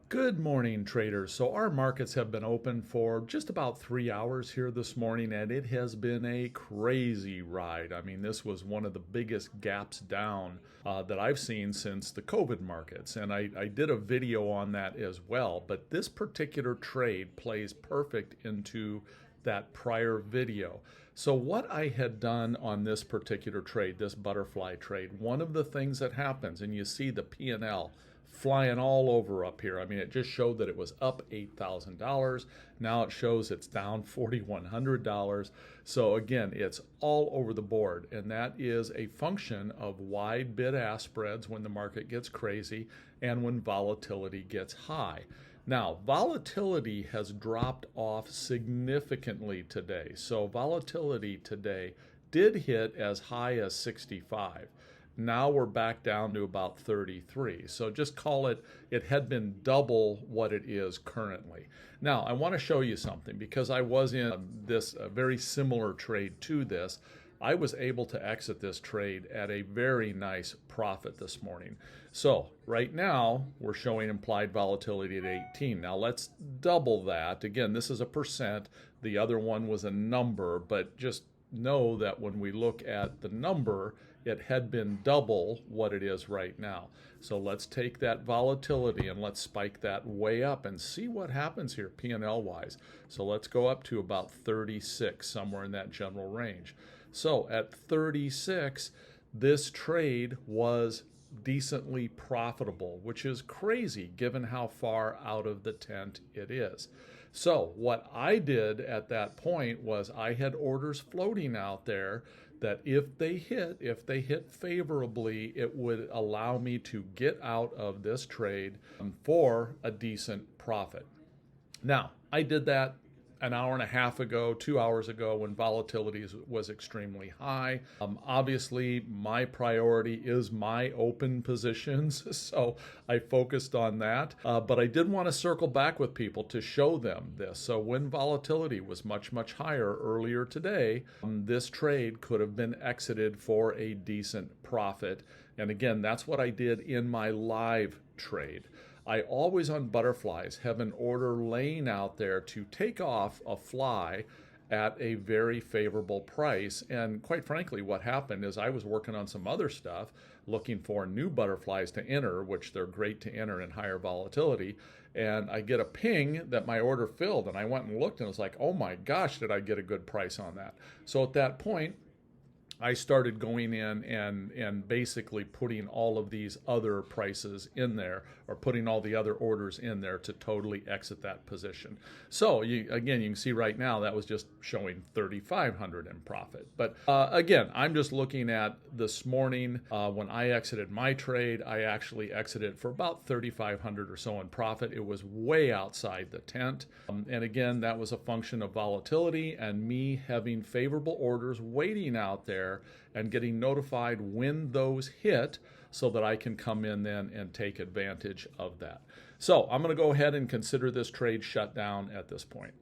Good morning, traders. So our markets have been open for just about 3 hours here this morning, and it has been a crazy ride. I mean, this was one of the biggest gaps down that I've seen since the COVID markets, and I did a video on that as well. But this particular trade plays perfect into that prior video. So what I had done on this particular trade, this butterfly trade, one of the things that happens, and you see the P&L flying all over up here. I mean, it just showed that it was up $8,000. Now it shows it's down $4,100. So again, it's all over the board. And that is a function of wide bid-ask spreads when the market gets crazy and when volatility gets high. Now, volatility has dropped off significantly today. So volatility today did hit as high as 65. Now we're back down to about 33. So just call it, it had been double what it is currently. Now, I want to show you something because I was in this very similar trade to this. I was able to exit this trade at a very nice profit this morning. So right now we're showing implied volatility at 18. Now let's double that. Again, this is a percent. The other one was a number, but just know that when we look at the number, it had been double what it is right now. So let's take that volatility and let's spike that way up and see what happens here P&L wise. So let's go up to about 36, somewhere in that general range. So at 36, this trade was decently profitable, which is crazy given how far out of the tent it is. So what I did at that point was I had orders floating out there that if they hit favorably, it would allow me to get out of this trade for a decent profit. Now, I did that an hour and a half ago, 2 hours ago, when volatility was extremely high. Obviously, my priority is my open positions, so I focused on that. But I did want to circle back with people to show them this. So when volatility was much, much higher earlier today, this trade could have been exited for a decent profit. And again, that's what I did in my live trade. I always on butterflies have an order laying out there to take off a fly at a very favorable price. And quite frankly, what happened is I was working on some other stuff, looking for new butterflies to enter, which they're great to enter in higher volatility. And I get a ping that my order filled, and I went and looked and was like, oh my gosh, did I get a good price on that? So at that point, I started going in and basically putting all of these other prices in there, or putting all the other orders in there to totally exit that position. So again, you can see right now that was just showing 3,500 in profit. But again, I'm just looking at this morning when I exited my trade, I actually exited for about 3,500 or so in profit. It was way outside the tent. And again, that was a function of volatility and me having favorable orders waiting out there and getting notified when those hit so that I can come in then and take advantage of that. So I'm going to go ahead and consider this trade shut down at this point.